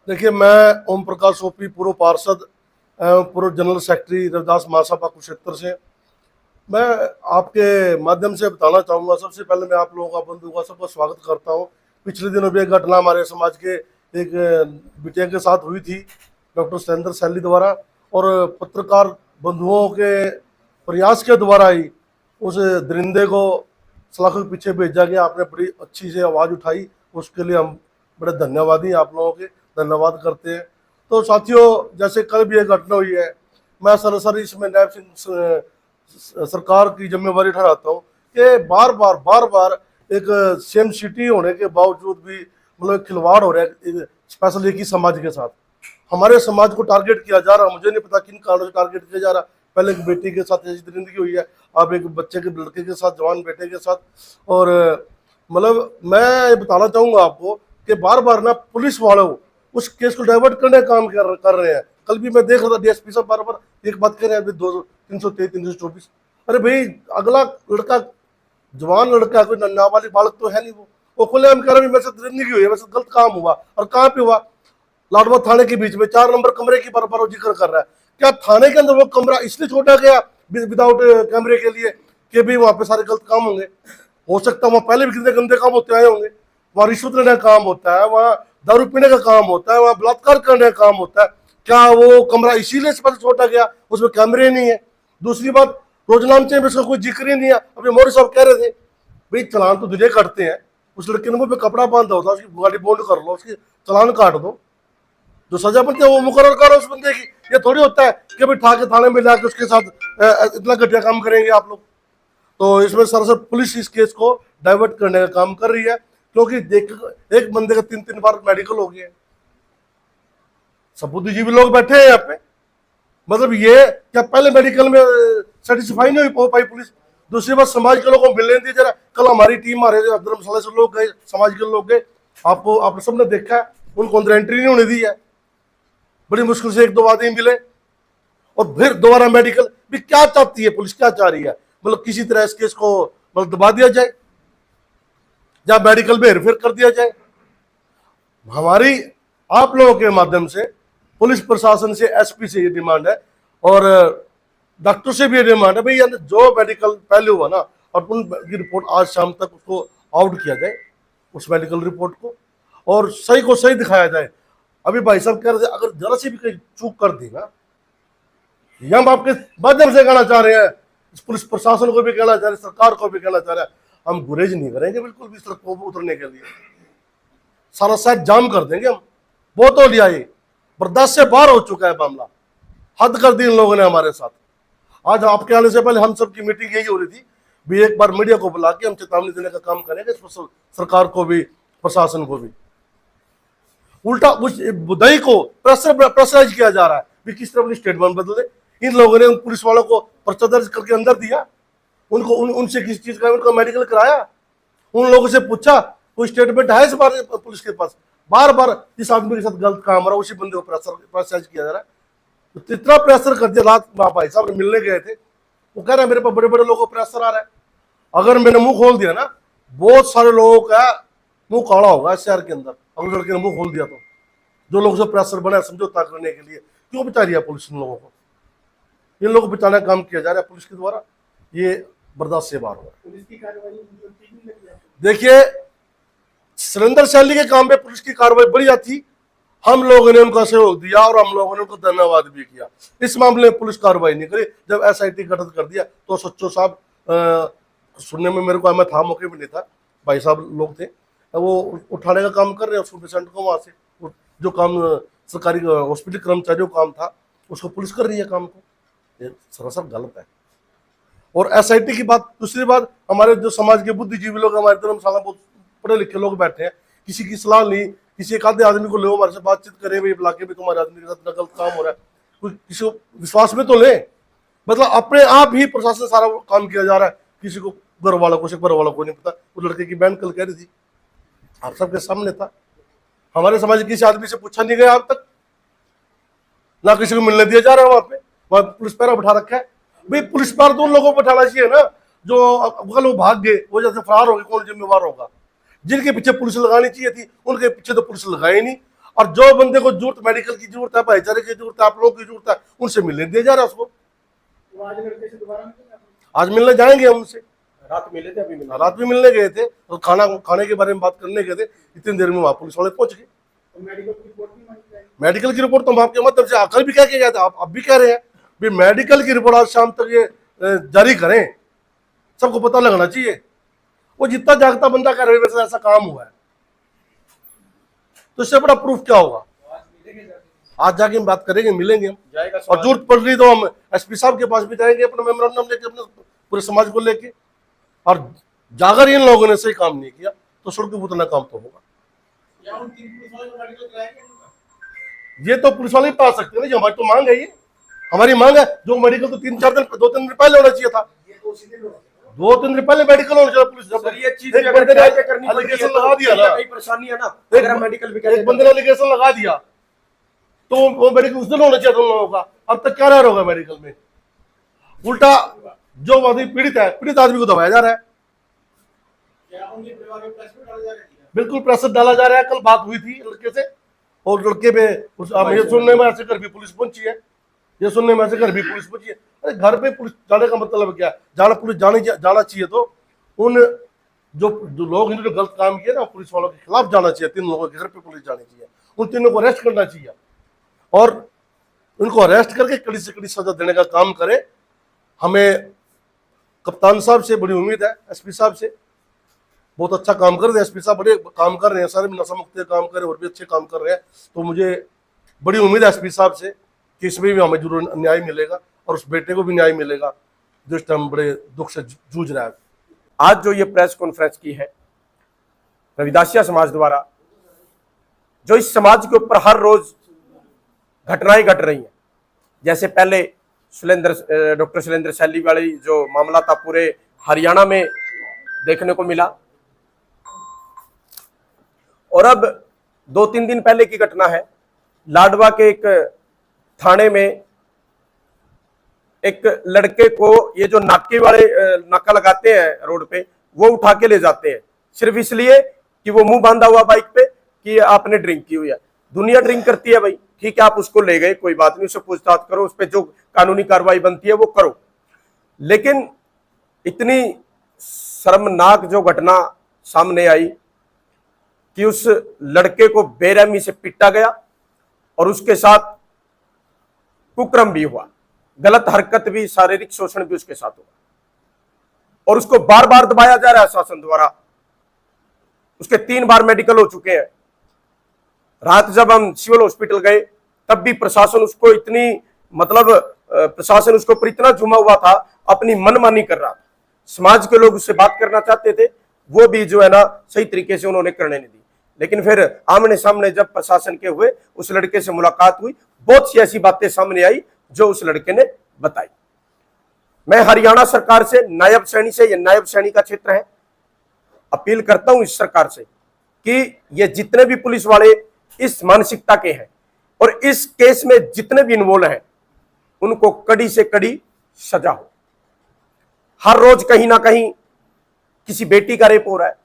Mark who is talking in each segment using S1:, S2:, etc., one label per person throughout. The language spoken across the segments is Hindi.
S1: देखिए, मैं ओम प्रकाश ओपी, पूर्व पार्षद एवं पूर्व जनरल सेक्रेटरी रविदास महासभा कुरुक्षेत्र से मैं आपके माध्यम से बताना चाहूँगा। सबसे पहले मैं आप लोगों का, बंधुओं का, सबका स्वागत करता हूँ। पिछले दिनों भी एक घटना हमारे समाज के एक बिटिया के साथ हुई थी, डॉक्टर सुरेंद्र सैली द्वारा, और पत्रकार बंधुओं के प्रयास के द्वारा ही उस दरिंदे को सलाखों के पीछे भेजा गया। आपने बड़ी अच्छी से आवाज़ उठाई, उसके लिए हम बड़े धन्यवादी आप लोगों के धन्यवाद करते हैं। तो साथियों, जैसे कल भी एक घटना हुई है, मैं सरासर इसमें नायब सिंह सरकार की जिम्मेवारी ठहराता हूँ कि बार बार एक सेम सिटी होने के बावजूद भी मतलब खिलवाड़ हो रहा है, स्पेशली एक ही समाज के साथ। हमारे समाज को टारगेट किया जा रहा है, मुझे नहीं पता किन कारणों से टारगेट किया जा रहा है। पहले एक बेटी के साथ ऐसी दरिंदगी हुई है, अब एक बच्चे के लड़के के साथ, जवान बेटे के साथ। और मतलब मैं ये बताना चाहूँगा आपको कि बार बार ना पुलिस वालों उस केस को डाइवर्ट करने का काम कर रहे हैं। कल भी मैं देख रहा था, डीएसपी साहब बार बार एक बात कह रहे हैं, 323 324। अरे भाई, अगला लड़का जवान लड़का, कोई नाबालिग बालक तो है नहीं। वो खुले हम कह रहे हैं मेरे से दरिंदगी हुई है, मेरे से गलत काम हुआ। और कहाँ पे हुआ? लाडवा थाने के बीच में 4 नंबर कमरे की बार वो जिक्र कर रहा है। क्या थाने के अंदर वो कमरा इसलिए छोड़ा गया विदाउट कैमरे के लिए कि भी वहां पे सारे गलत काम होंगे? हो सकता है वहां पहले भी कितने गंदे काम होते आए होंगे। वहां रिश्वत लेने का काम होता है, वहां दारू पीने का काम होता है, वहां बलात्कार करने का काम होता है। क्या वो कमरा इसीलिए छोटा गया? उसमें कैमरे नहीं है। दूसरी बात, रोजनामचे में इसका कोई जिक्र ही नहीं है। अभी मोदी साहब कह रहे थे भाई चालान तो दुनिया काटते हैं, उस लड़के ने मुंह पे कपड़ा बांधा होता, उसकी गाड़ी बोल्ड कर लो, उसकी चालान काट दो, जो सजा बनती है वो मुकर्रर करो उस बंदे की। ये थोड़ी होता है कि भाई ठा के थाने में जाके उसके साथ इतना घटिया काम करेंगे आप लोग। तो इसमें सरासर पुलिस इस केस को डाइवर्ट करने का काम कर रही है, क्योंकि देख एक बंदे का 3 बार मेडिकल हो गया। सब बुद्धिजीवी लोग बैठे हैं यहाँ पे। मतलब ये क्या पहले मेडिकल में सेटिस्फाई नहीं हो पाई पुलिस? दूसरी बात, समाज के लोगों को मिलने दी जरा। कल हमारी टीम, हमारे धर्मशाला से लोग गए, समाज के लोग गए, आपको आपने सबने देखा है, उनको अंदर एंट्री नहीं होने दी है। बड़ी मुश्किल से 1-2 आदमी मिले, और फिर दोबारा मेडिकल भी। क्या चाहती है पुलिस, क्या चाह रही है? मतलब किसी तरह इस केस को मतलब दबा दिया जाए या मेडिकल में हेरफेर कर दिया जाए। हमारी आप लोगों के माध्यम से पुलिस प्रशासन से, एसपी से ये डिमांड है, और डॉक्टर से भी ये डिमांड है भाई, जो मेडिकल पहले हुआ ना, और उनकी रिपोर्ट आज शाम तक उसको आउट किया जाए, उस मेडिकल रिपोर्ट को, और सही को सही दिखाया जाए। अभी भाई साहब कह रहे थे अगर जरा सी भी कहीं चूक कर दी ना, ये हम आपके माध्यम से कहना चाह रहे हैं, पुलिस प्रशासन को भी कहना चाह रहे हैं, सरकार को भी कहना चाह रहे हैं, हम गुरेज नहीं करेंगे बिल्कुल भी सड़क पर उतरने के लिए। सारा साइड जाम कर देंगे हम। बहुत हो लिया, ये बर्दाश्त से बाहर हो चुका है मामला। हद कर दी इन लोगों ने हमारे साथ। आज आपके आने से पहले हम सबकी मीटिंग यही हो रही थी भी, एक बार मीडिया को बुला के हम चेतावनी देने का काम करेंगे, सरकार को भी, प्रशासन को भी। उल्टा उस बुदाई को प्रेशराइज किया जा रहा है भी किस तरह अपनी स्टेटमेंट बदले। इन लोगों ने उन पुलिस वालों को पर्चा दर्ज करके अंदर दिया, उनको उनसे किसी चीज का उनका मेडिकल कराया, उन लोगों से पूछा कोई स्टेटमेंट है इस बार पुलिस के पास? बार बार जिस आदमी के साथ गलत काम हो रहा है उसी बंदे को प्रेशराइज किया जा रहा है। तो इतना प्रेशर कर दिया। रात भाई साहब मिलने गए थे, वो कह रहे हैं मेरे पास बड़े बड़े लोगों को प्रेशर आ रहा है। अगर मैंने मुंह खोल दिया ना, बहुत सारे लोगों का मुंह काला होगा इस शहर के अंदर। अगर लड़के ने मुंह खोल दिया तो जो लोगों से प्रेशर बना समझौता करने के लिए, क्यों बचा रही है पुलिस इन लोगों को? इन लोगों को बचाने का काम किया जा रहा है पुलिस के द्वारा, ये बर्दाश्त से बाहर होगा। देखिए, सुरेंद्र सैली के काम पे पुलिस की कार्रवाई बढ़िया थी, हम लोगों ने उनका सहयोग दिया और हम लोगों ने उनको धन्यवाद भी किया। इस मामले में पुलिस कार्रवाई नहीं करी। जब एसआईटी गठित कर दिया तो सच्चो साहब, सुनने में मेरे को, मैं था, मौके भी नहीं था, भाई साहब लोग थे, वो उठाने का काम कर रहे हैं उसको, पेशेंट को वहां से। जो काम सरकारी हॉस्पिटल कर्मचारियों का काम था उसको पुलिस कर रही है काम को। ये सरासर गलत है। और एसआईटी की बात। दूसरी बात, हमारे जो समाज के बुद्धिजीवी लोग, हमारे धर्मशाला बहुत पढ़े लिखे लोग बैठे हैं, किसी की सलाह नहीं, किसी एक आधे आदमी को ले हमारे से बातचीत करें, भाई बुला के भी तुम्हारे आदमी के साथ गलत काम हो रहा है, कोई किसी को विश्वास में तो ले। मतलब अपने आप ही प्रशासन सारा काम किया जा रहा है, किसी को घर वालों को, घर वालों को नहीं पता। वो लड़के की बहन कल कह रही थी, आप सबके सामने था, हमारे समाज के किसी आदमी से पूछा नहीं गया अब तक, ना किसी को मिलने दिया जा रहा है। वहां पुलिस पैरा बैठा रखा है। भाई पुलिस पैरा तो उन लोगों को बैठाना चाहिए ना जो कल वो भाग गए, वो जैसे फरार हो गए, कौन जिम्मेवार होगा? जिनके पीछे पुलिस लगानी चाहिए थी उनके पीछे तो पुलिस लगाई नहीं। और जो बंदे को जरूरत, मेडिकल की जरूरत है, भाईचारे की जरूरत है, आप लोगों की जरूरत है, उनसे मिलने दिया जा रहा है उसको। आज मिलने जाएंगे हम उनसे।
S2: रात मिले थे, अभी मिले?
S1: रात भी मिलने गए थे और खाने के बारे में बात करने गए थे। इतनी देर में वहां पुलिस वाले पहुंच गए। मेडिकल की रिपोर्ट तो हम आपके मतलब से आकर भी कह के गए थे, आप अब भी कह रहे हैं भी मेडिकल की रिपोर्ट आज शाम तक ये जारी करें, सबको पता लगना चाहिए। वो जितना जागता बंदा कह रहे वैसे ऐसा काम हुआ है, तो इससे बड़ा प्रूफ क्या होगा? आज जाके हम बात करेंगे, मिलेंगे हम, और जरूरत पड़ रही तो हम एसपी साहब के पास भी जाएंगे अपना मेमोरेंडम लेके, अपने पूरे समाज को लेके। और जागर इन लोगों ने सही काम नहीं किया तो सड़क पे उतना काम तो होगा। ये तो पुलिस वाले ही पा सकते हैं ना, हमारी तो मांग है, ये हमारी मांग है। जो मेडिकल तो 2-3 दिन पहले होना चाहिए था, 2-3 दिन पहले मेडिकल होना चाहिए। पुलिस जब
S2: ये चीज एलिगेशन
S1: लगा दिया ना,
S2: कई परेशानी है ना, अगर मेडिकल भी
S1: एक बंदे ने एलिगेशन लगा दिया तो वो मेडिकल उस दिन होना चाहिए था उन लोगों का। अब तक क्या रह होगा मेडिकल में? उल्टा जो आदमी पीड़ित है, पीड़ित आदमी को दबाया जा रहा है। बिल्कुल प्रेशर डाला जा रहा है। कल बात हुई थी लड़के से, और लड़के पे ये सुनने में ऐसे घर भी पुलिस पहुंची है, ये सुनने में ऐसे घर भी पुलिस पहुंची है। अरे घर पे पुलिस जाने का मतलब क्या है? जाना पुलिस जाना चाहिए तो उन जो लोग इन्होंने गलत काम किया ना, पुलिस वालों के खिलाफ जाना चाहिए। 3 लोगों के घर पे पुलिस जानी चाहिए, उन 3 को अरेस्ट करना चाहिए और उनको अरेस्ट करके कड़ी से कड़ी सजा देने का काम करे। हमें कप्तान साहब से बड़ी उम्मीद है, एसपी साहब से। बहुत अच्छा काम कर रहे हैं एसपी साहब, बड़े काम कर रहे हैं, सारे नशा मुक्ति काम कर रहे हैं और भी अच्छे काम कर रहे हैं। तो मुझे बड़ी उम्मीद है एसपी साहब से कि इसमें भी हमें जरूर न्याय मिलेगा और उस बेटे को भी न्याय मिलेगा जो इस टाइम बड़े दुख से जूझ रहा है।
S2: आज जो ये प्रेस कॉन्फ्रेंस की है रविदासिया समाज द्वारा, जो इस समाज के ऊपर हर रोज घटनाएं घट रही हैं, जैसे पहले डॉक्टर शैलेंद्र सैली वाली जो मामला था पूरे हरियाणा में देखने को मिला, और अब 2-3 दिन पहले की घटना है, लाडवा के एक थाने में एक लड़के को ये जो नाके वाले नाका लगाते हैं रोड पे, वो उठा के ले जाते हैं सिर्फ इसलिए कि वो मुंह बांधा हुआ बाइक पे कि आपने ड्रिंक की हुई है। दुनिया ड्रिंक करती है भाई, ठीक है, आप उसको ले गए, कोई बात नहीं, उससे पूछताछ करो, उस पर जो कानूनी कार्रवाई बनती है वो करो। लेकिन इतनी शर्मनाक जो घटना सामने आई कि उस लड़के को बेरहमी से पीटा गया और उसके साथ कुकर्म भी हुआ, गलत हरकत भी, शारीरिक शोषण भी उसके साथ हुआ, और उसको बार बार दबाया जा रहा है शासन द्वारा। उसके 3 बार मेडिकल हो चुके हैं। रात जब हम सिविल हॉस्पिटल गए तब भी प्रशासन उसको प्रशासन उसके ऊपर इतना झुमा हुआ था, अपनी मनमानी कर रहा था। समाज के लोग उससे बात करना चाहते थे, वो भी जो है ना सही तरीके से उन्होंने करने नहीं दी। लेकिन फिर आमने सामने जब प्रशासन के हुए, उस लड़के से मुलाकात हुई, बहुत सी ऐसी बातें सामने आई जो उस लड़के ने बताई। मैं हरियाणा सरकार से, नायब सैनी से, ये नायब सैनी का क्षेत्र है, अपील करता हूं इस सरकार से कि ये जितने भी पुलिस वाले इस मानसिकता के हैं और इस केस में जितने भी इन्वॉल्व हैं, उनको कड़ी से कड़ी सजा हो। हर रोज कहीं ना कहीं किसी बेटी का रेप हो रहा है,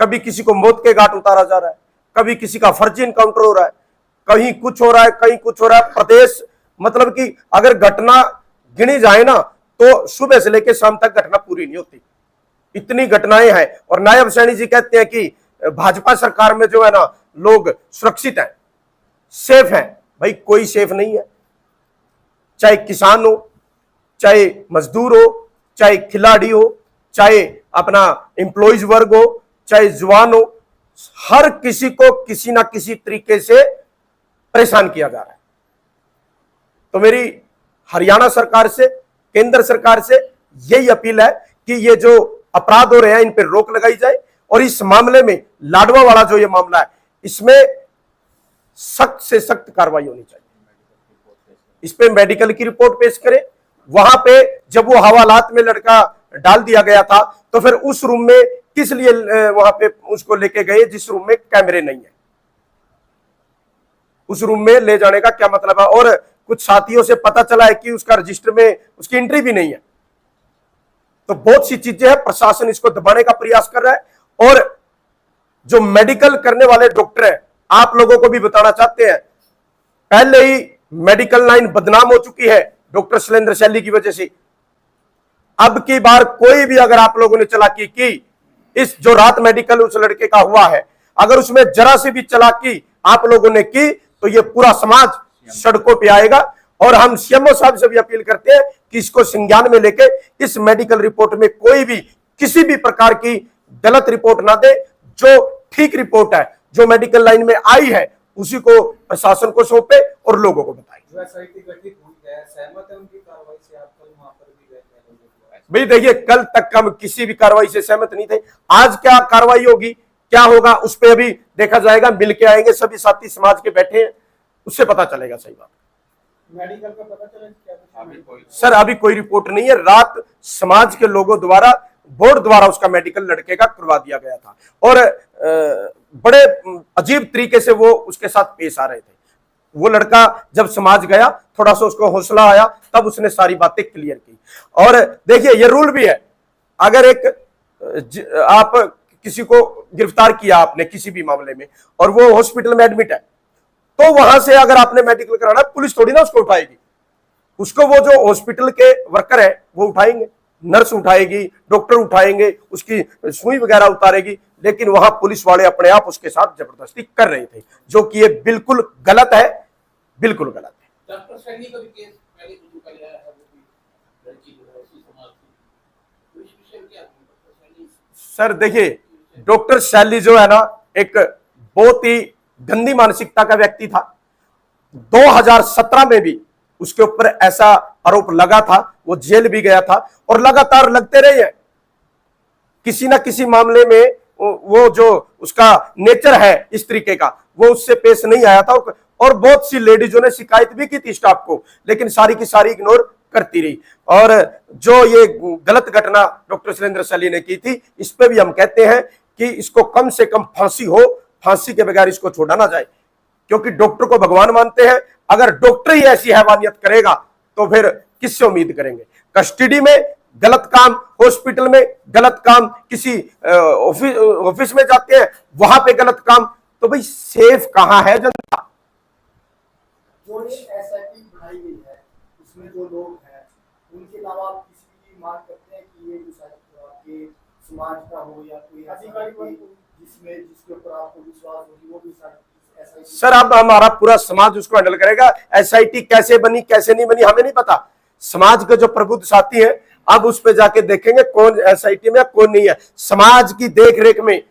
S2: कभी किसी को मौत के घाट उतारा जा रहा है, कभी किसी का फर्जी इनकाउंटर हो रहा है, कहीं कुछ हो रहा है, कहीं कुछ हो रहा है। प्रदेश मतलब कि अगर घटना गिनी जाए ना तो सुबह से लेकर शाम तक घटना पूरी नहीं होती, इतनी घटनाएं हैं। और नायब सैनी जी कहते हैं कि भाजपा सरकार में जो है ना लोग सुरक्षित हैं, सेफ हैं। भाई कोई सेफ नहीं है, चाहे किसान हो, चाहे मजदूर हो, चाहे खिलाड़ी हो, चाहे अपना एम्प्लॉइज वर्ग हो, चाहे जवान हो, हर किसी को किसी ना किसी तरीके से परेशान किया जा रहा है। तो मेरी हरियाणा सरकार से, केंद्र सरकार से यही अपील है कि ये जो अपराध हो रहे हैं इन पर रोक लगाई जाए, और इस मामले में लाडवा वाला जो ये मामला है, इसमें सख्त से सख्त कार्रवाई होनी चाहिए। इस पे मेडिकल की रिपोर्ट पेश करे। वहां पे जब वो हवालात में लड़का डाल दिया गया था तो फिर उस रूम में किस लिए वहां पे उसको लेके गए जिस रूम में कैमरे नहीं है? उस रूम में ले जाने का क्या मतलब है? और कुछ साथियों से पता चला है कि उसका रजिस्टर में उसकी एंट्री भी नहीं है। तो बहुत सी चीजें हैं, प्रशासन इसको दबाने का प्रयास कर रहा है। और जो मेडिकल करने वाले डॉक्टर हैं आप लोगों को भी बताना चाहते हैं, पहले ही मेडिकल लाइन बदनाम हो चुकी है डॉक्टर शैलेंद्र शैली की वजह से। अब की बार कोई भी अगर आप लोगों ने चालाकी की, इस जो रात मेडिकल उस लड़के का हुआ है, अगर उसमें जरा सी भी चालाकी आप लोगों ने की तो ये पूरा समाज सड़कों पे आएगा। और हम सीएमओ साहब से भी अपील करते हैं कि इसको संज्ञान में लेके इस मेडिकल रिपोर्ट में कोई भी किसी भी प्रकार की गलत रिपोर्ट ना दे। जो ठीक रिपोर्ट है, जो मेडिकल लाइन में आई है, उसी को प्रशासन को सौंपे और लोगों को बताए।
S3: जो एसआईटी गठित हुई है, सहमत है उनकी कार्रवाई से? आप कल वहां पर भी गए थे।
S2: भाई देखिए, कल तक हम किसी भी कार्रवाई से सहमत नहीं थे। आज क्या कार्रवाई होगी, क्या होगा, उस पर अभी देखा जाएगा। मिल के आएंगे, सभी साथी समाज के बैठे हैं, उससे पता चलेगा सही बात।
S3: मेडिकल का पता चला क्या?
S2: सर अभी कोई रिपोर्ट नहीं है। रात समाज के लोगों द्वारा, बोर्ड द्वारा उसका मेडिकल लड़के का करवा दिया गया था और बड़े अजीब तरीके से वो उसके साथ पेश आ रहे थे। वो लड़का जब समाज गया, थोड़ा सा उसको हौसला आया, तब उसने सारी बातें क्लियर की। और देखिए, ये रूल भी है, अगर आप किसी को गिरफ्तार किया आपने किसी भी मामले में और वो हॉस्पिटल में एडमिट है, तो वहां से अगर आपने मेडिकल कराना, पुलिस थोड़ी ना उसको उठाएगी। उसको वो जो हॉस्पिटल के वर्कर है वो उठाएंगे, नर्स उठाएगी, डॉक्टर उठाएंगे, उसकी सुई वगैरह उतारेगी। लेकिन वहां पुलिस वाले अपने आप उसके साथ जबरदस्ती कर रहे थे, जो कि ये बिल्कुल गलत है, बिल्कुल गलत है।
S4: डॉक्टर शैली का भी केस पहले शुरू कर लिया है, वो लड़की जो है उसी समाज की, तो इस विषय में क्या डॉक्टर शैली?
S2: सर देखिए, डॉक्टर शैली जो है ना, एक बहुत ही गंदी मानसिकता का व्यक्ति था। 2017 में भी उसके ऊपर ऐसा आरोप लगा था, वो जेल भी गया था और लगातार लगते रहे हैं। किसी ना किसी मामले में वो जो उसका नेचर है इस तरीके का, वो उससे पेश नहीं आया था। और बहुत सी लेडीजों ने शिकायत भी की थी स्टाफ को, लेकिन सारी की सारी इग्नोर करती रही। और जो ये गलत घटना डॉक्टर शैलेंद्र शैली ने की थी, इस पे भी हम कहते हैं कि इसको कम से कम फांसी हो, फांसी के बगैर इसको छोड़ा ना जाए, क्योंकि डॉक्टर को भगवान मानते हैं। अगर डॉक्टर ही ऐसी हैवानियत करेगा तो फिर किससे उम्मीद करेंगे? कस्टडी में गलत काम, हॉस्पिटल में गलत काम, किसी ऑफिस में जाते हैं वहां पे गलत काम, तो भाई सेफ कहां है जनता?
S5: जो ये एसआईटी बनाई गई है, उसमें जो लोग हैं, उनके अलावा आप किसी की मांग करते हैं कि ये आपके समाज का हो या कोई अधिकारी जिसके ऊपर आपको विश्वास होगी, वो भी एसआईटी?
S2: सर अब हमारा पूरा समाज उसको हैंडल करेगा। एसआईटी कैसे बनी, कैसे नहीं बनी, हमें नहीं पता। समाज के जो प्रबुद्ध साथी है, अब उस पे जाके देखेंगे कौन एसआईटी में, कौन नहीं है। समाज की देख रेख में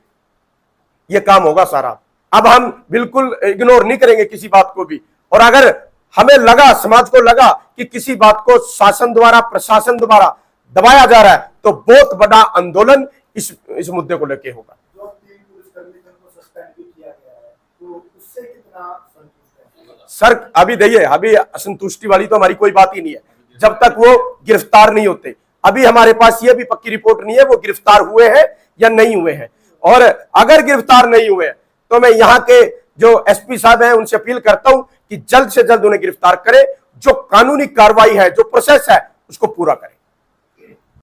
S2: यह काम होगा सारा। अब हम बिल्कुल इग्नोर नहीं करेंगे किसी बात को भी। और अगर हमें लगा, समाज को लगा कि किसी बात को शासन द्वारा, प्रशासन द्वारा दबाया जा रहा है, तो बहुत बड़ा आंदोलन इस मुद्दे को लेके होगा।
S5: जो 3 पुलिसकर्मी को सस्पेंड भी किया गया है, तो उससे कितना संतुष्ट है?
S2: सर अभी देखिए, अभी असंतुष्टि वाली तो हमारी कोई बात ही नहीं है जब तक वो गिरफ्तार नहीं होते। अभी हमारे पास ये भी पक्की रिपोर्ट नहीं है वो गिरफ्तार हुए हैं या नहीं हुए हैं। और अगर गिरफ्तार नहीं हुए तो मैं यहाँ के जो एसपी साहब हैं उनसे अपील करता हूं कि जल्द से जल्द उन्हें गिरफ्तार करें। जो कानूनी कार्रवाई है, जो प्रोसेस है, उसको पूरा करें।